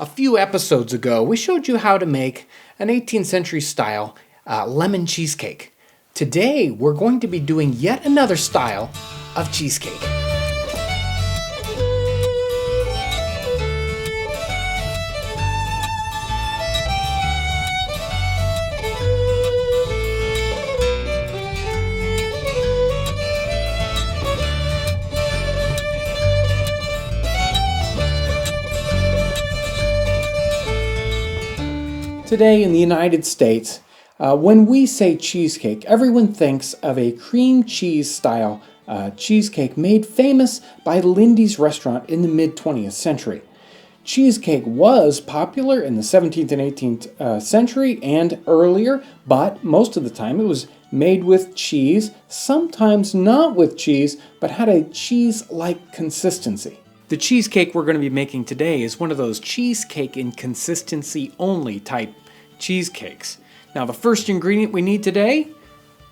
A few episodes ago, we showed you how to make an 18th century style lemon cheesecake. Today, we're going to be doing yet another style of cheesecake. Today in the United States, when we say cheesecake, everyone thinks of a cream cheese style cheesecake made famous by Lindy's restaurant in the mid-20th century. Cheesecake was popular in the 17th and 18th century and earlier, but most of the time it was made with cheese, sometimes not with cheese, but had a cheese-like consistency. The cheesecake we're going to be making today is one of those cheesecake in consistency only type cheesecakes. Now the first ingredient we need today,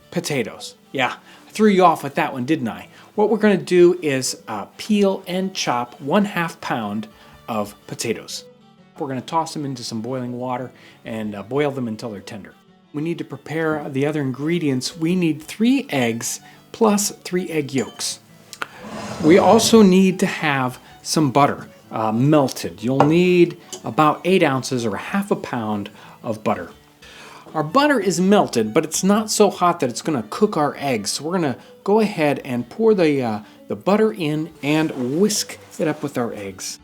potatoes. Yeah, I threw you off with that one, didn't I? What we're going to do is peel and chop 1/2 pound of potatoes. We're going to toss them into some boiling water and boil them until they're tender. We need to prepare the other ingredients. We need 3 eggs plus 3 egg yolks. We also need to have some butter melted. You'll need about 8 ounces or 1/2 pound of butter. Our butter is melted, but it's not so hot that it's going to cook our eggs. So we're going to go ahead and pour the butter in and whisk it up with our eggs.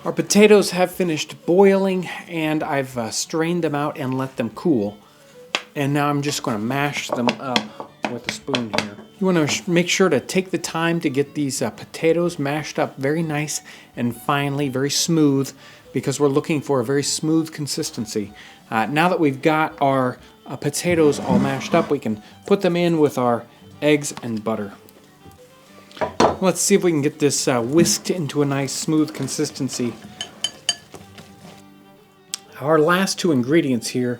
Our potatoes have finished boiling, and I've strained them out and let them cool. And now I'm just going to mash them up with a spoon here. You want to make sure to take the time to get these potatoes mashed up very nice and finely, very smooth, because we're looking for a very smooth consistency. Now that we've got our potatoes all mashed up, we can put them in with our eggs and butter. Let's see if we can get this whisked into a nice smooth consistency. Our last 2 ingredients here,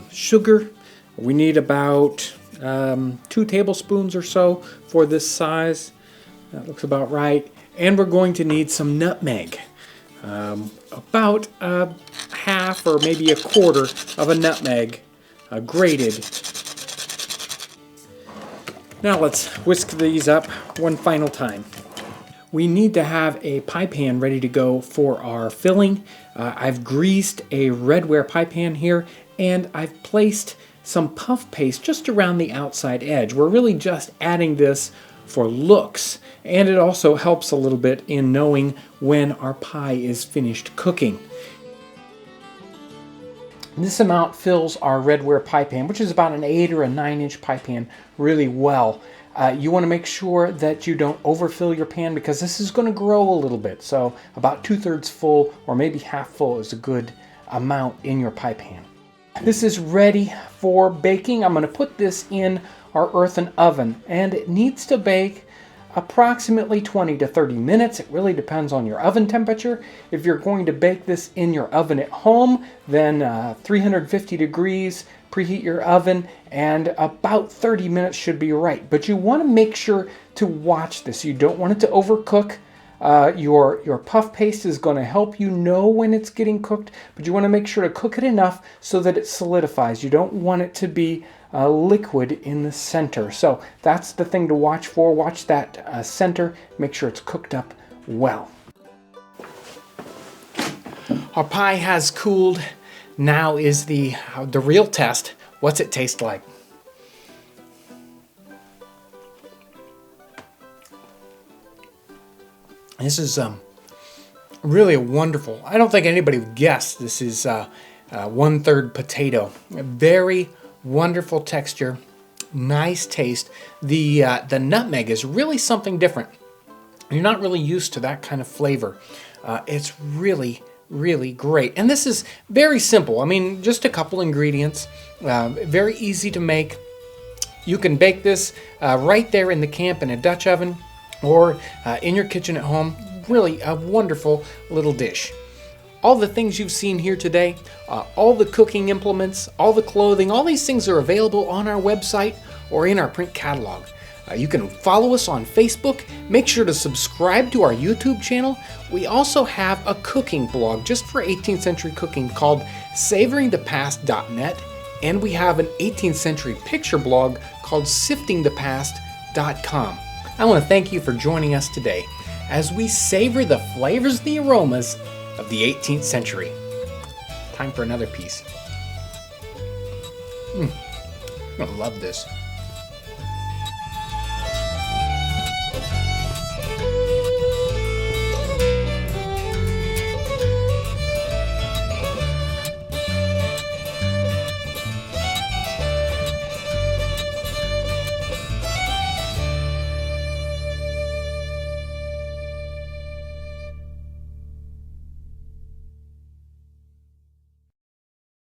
sugar. We need about 2 tablespoons or so for this size. That looks about right. And we're going to need some nutmeg. About 1/2 or maybe 1/4 of a nutmeg, grated. Now let's whisk these up one final time. We need to have a pie pan ready to go for our filling. I've greased a redware pie pan here, and I've placed some puff paste just around the outside edge. We're really just adding this for looks, and it also helps a little bit in knowing when our pie is finished cooking. This amount fills our redware pie pan, which is about an 8 or a 9-inch pie pan, really well. You want to make sure that you don't overfill your pan because this is going to grow a little bit. So about 2/3 full or maybe half full is a good amount in your pie pan. This is ready for baking. I'm going to put this in our earthen oven, and it needs to bake approximately 20 to 30 minutes. It really depends on your oven temperature. If you're going to bake this in your oven at home, then 350 degrees, preheat your oven, and about 30 minutes should be right. But you want to make sure to watch this. You don't want it to overcook. Your puff paste is going to help you know when it's getting cooked, but you want to make sure to cook it enough so that it solidifies. You don't want it to be liquid in the center. So that's the thing to watch for. Watch that center. Make sure it's cooked up well. Our pie has cooled. Now is the real test. What's it taste like? This is really wonderful. I don't think anybody would guess this is 1/3 potato. A very wonderful texture, nice taste. The nutmeg is really something different. You're not really used to that kind of flavor. It's really, really great. And this is very simple. I mean, just a couple ingredients. Very easy to make. You can bake this right there in the camp in a Dutch oven or in your kitchen at home. Really a wonderful little dish. All the things you've seen here today, all the cooking implements, all the clothing, all these things are available on our website or in our print catalog. You can follow us on Facebook. Make sure to subscribe to our YouTube channel. We also have a cooking blog just for 18th century cooking called savoringthepast.net. And we have an 18th century picture blog called siftingthepast.com. I want to thank you for joining us today as we savor the flavors and the aromas of the 18th century. Time for another piece. I love this.